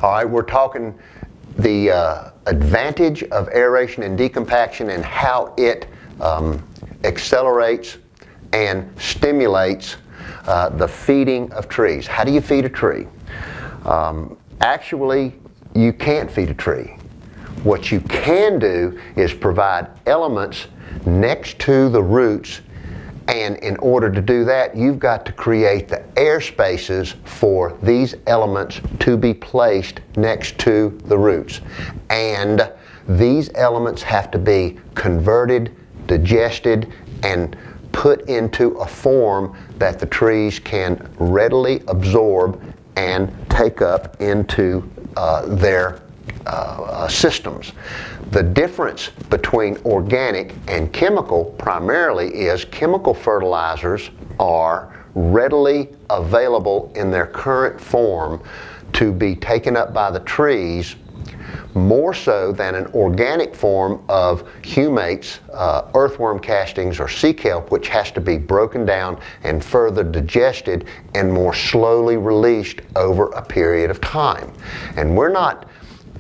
All right, we're talking the advantage of aeration and decompaction and how it accelerates and stimulates the feeding of trees. How do you feed a tree? Actually, you can't feed a tree. What you can do is provide elements next to the roots, and in order to do that, you've got to create the air spaces for these elements to be placed next to the roots. And these elements have to be converted, digested, and put into a form that the trees can readily absorb and take up into their systems. The difference between organic and chemical primarily is chemical fertilizers are readily available in their current form to be taken up by the trees more so than an organic form of humates, earthworm castings, or sea kelp, which has to be broken down and further digested and more slowly released over a period of time. And we're not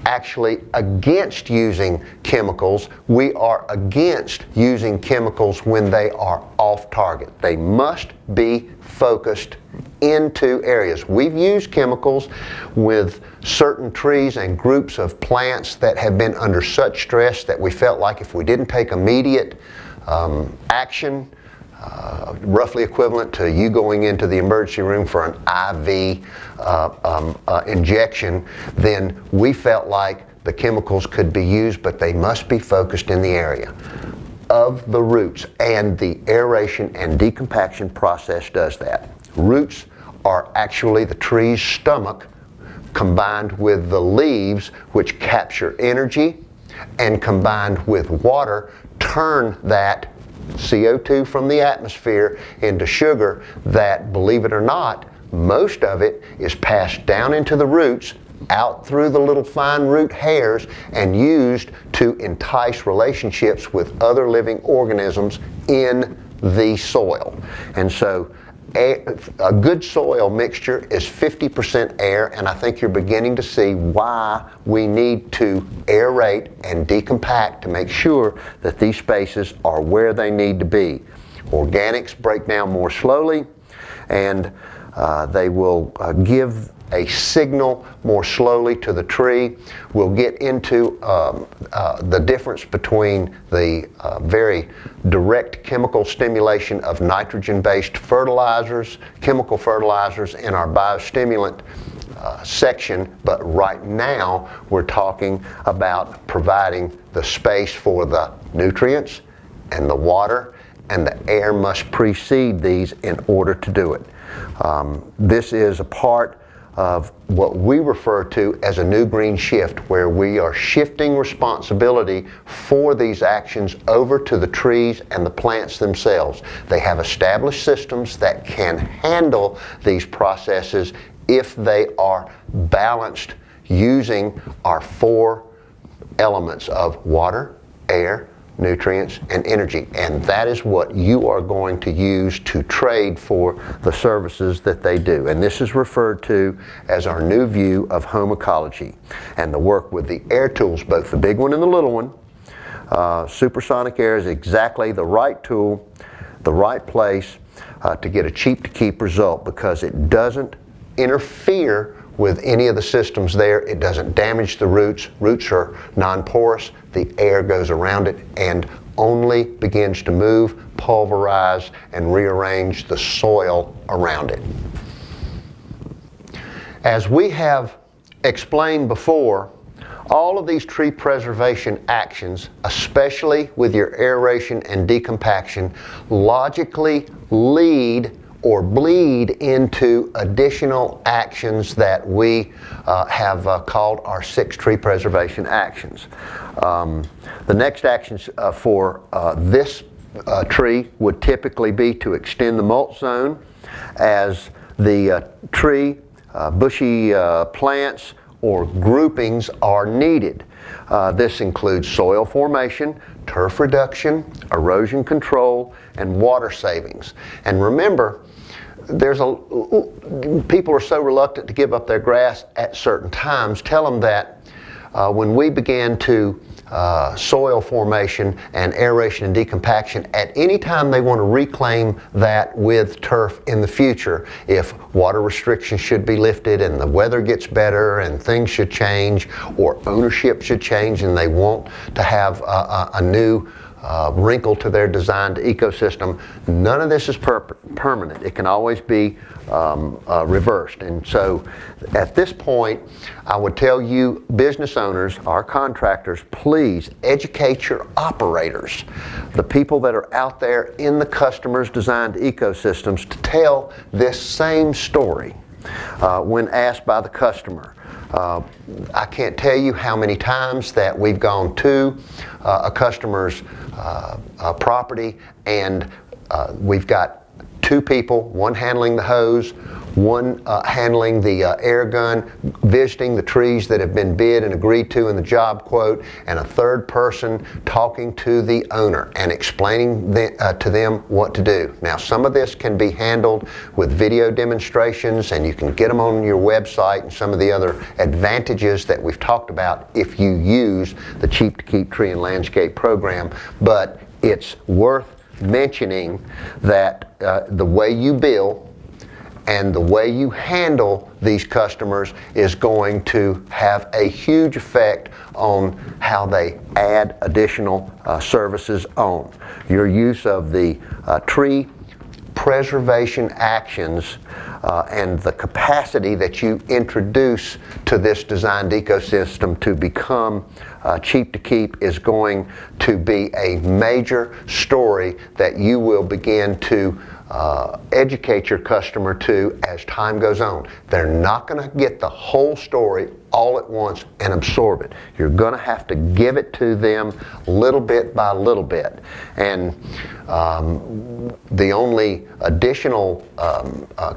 actually against using chemicals. We are against using chemicals when they are off target. They must be focused into areas. We've used chemicals with certain trees and groups of plants that have been under such stress that we felt like if we didn't take immediate action, roughly equivalent to you going into the emergency room for an IV injection, then we felt like the chemicals could be used, but they must be focused in the area of the roots, and the aeration and decompaction process does that. Roots are actually the tree's stomach combined with the leaves, which capture energy, and combined with water turn that CO2 from the atmosphere into sugar that, believe it or not, most of it is passed down into the roots, out through the little fine root hairs, and used to entice relationships with other living organisms in the soil. And so a good soil mixture is 50% air, and I think you're beginning to see why we need to aerate and decompact to make sure that these spaces are where they need to be. Organics break down more slowly, and they will give a signal more slowly to the tree. We'll get into the difference between the very direct chemical stimulation of nitrogen-based fertilizers, chemical fertilizers in our biostimulant section, but right now we're talking about providing the space for the nutrients and the water, and the air must precede these in order to do it. This is a part of what we refer to as a new green shift, where we are shifting responsibility for these actions over to the trees and the plants themselves. They have established systems that can handle these processes if they are balanced using our four elements of water, air, nutrients, and energy. And that is what you are going to use to trade for the services that they do. And this is referred to as our new view of home ecology. And the work with the air tools, both the big one and the little one, supersonic air is exactly the right tool, the right place to get a cheap to keep result, because it doesn't interfere with any of the systems there. It doesn't damage the roots. Roots are non-porous. The air goes around it and only begins to move, pulverize, and rearrange the soil around it. As we have explained before, all of these tree preservation actions, especially with your aeration and decompaction, logically lead or bleed into additional actions that we have called our 6 tree preservation actions. The next actions for this tree would typically be to extend the mulch zone as the tree, bushy plants, or groupings are needed. This includes soil formation, turf reduction, erosion control, and water savings. And remember, people are so reluctant to give up their grass at certain times. Tell them that when we began to soil formation and aeration and decompaction, at any time they want to reclaim that with turf in the future, if water restrictions should be lifted and the weather gets better and things should change or ownership should change and they want to have a new wrinkle to their designed ecosystem, none of this is permanent. It can always be reversed. And so at this point, I would tell you business owners, our contractors, please educate your operators, the people that are out there in the customer's designed ecosystems, to tell this same story when asked by the customer. I can't tell you how many times that we've gone to a customer's property and we've got two people, one handling the hose, one handling the air gun, visiting the trees that have been bid and agreed to in the job quote, and a third person talking to the owner and explaining to them what to do. Now, some of this can be handled with video demonstrations, and you can get them on your website and some of the other advantages that we've talked about if you use the Cheap to Keep Tree and Landscape program. But it's worth mentioning that the way you bill and the way you handle these customers is going to have a huge effect on how they add additional services on. Your use of the tree preservation actions and the capacity that you introduce to this designed ecosystem to become cheap to keep is going to be a major story that you will begin to educate your customer to as time goes on. They're not going to get the whole story all at once and absorb it. You're going to have to give it to them little bit by little bit. And the only additional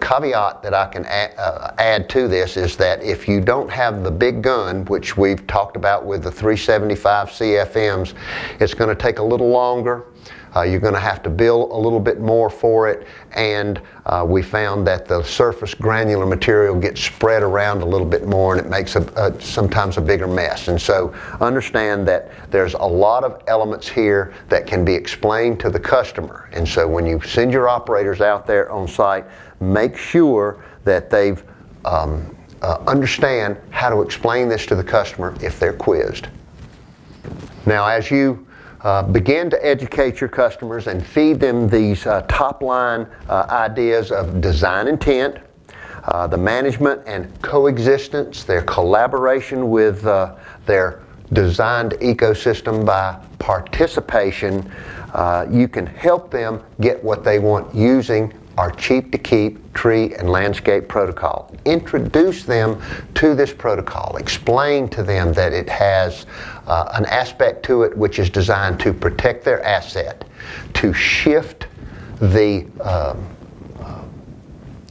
caveat that I can add to this is that if you don't have the big gun, which we've talked about with the 375 CFMs, it's going to take a little longer. You're going to have to bill a little bit more for it, and we found that the surface granular material gets spread around a little bit more, and it makes sometimes a bigger mess. And so understand that there's a lot of elements here that can be explained to the customer. And so when you send your operators out there on site, make sure that they've understand how to explain this to the customer if they're quizzed. Now, as you begin to educate your customers and feed them these top line ideas of design intent, the management and coexistence, their collaboration with their designed ecosystem by participation, you can help them get what they want using our Cheap to Keep Tree and Landscape Protocol. Introduce them to this protocol. Explain to them that it has an aspect to it which is designed to protect their asset, to shift the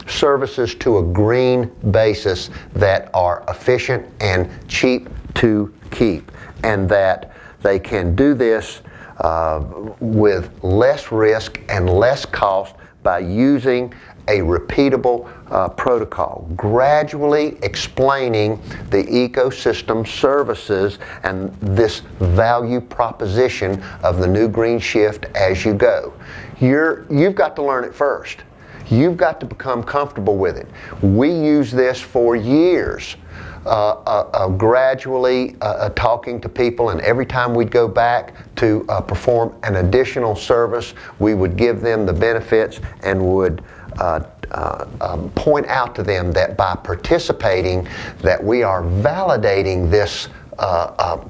services to a green basis that are efficient and cheap to keep, and that they can do this with less risk and less cost by using a repeatable protocol, gradually explaining the ecosystem services and this value proposition of the new green shift as you go. You've got to learn it first. You've got to become comfortable with it. We use this for years. Gradually talking to people, and every time we'd go back to perform an additional service, we would give them the benefits and would point out to them that by participating, that we are validating this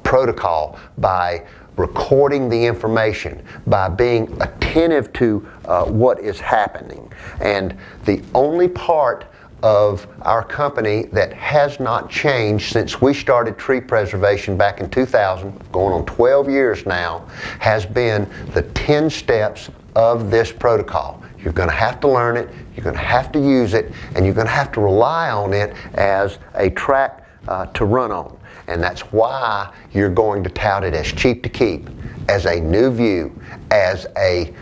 protocol by recording the information, by being attentive to what is happening. And the only part of our company that has not changed since we started tree preservation back in 2000, going on 12 years now, has been the 10 steps of this protocol. You're going to have to learn it, you're going to have to use it, and you're going to have to rely on it as a track to run on. And that's why you're going to tout it as cheap to keep, as a new view, as a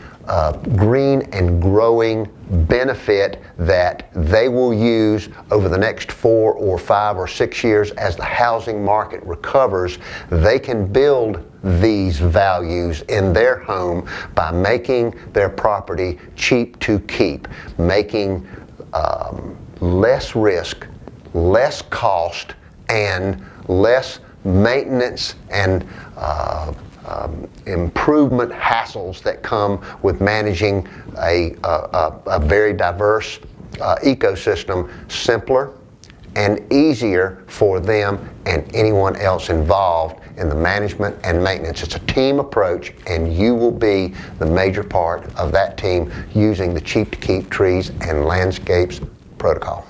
green and growing benefit that they will use over the next 4 or 5 or 6 years as the housing market recovers. They can build these values in their home by making their property cheap to keep, making less risk, less cost, and less maintenance and improvement hassles that come with managing a very diverse ecosystem simpler and easier for them and anyone else involved in the management and maintenance. It's a team approach, and you will be the major part of that team using the Cheap to Keep Trees and Landscapes protocol.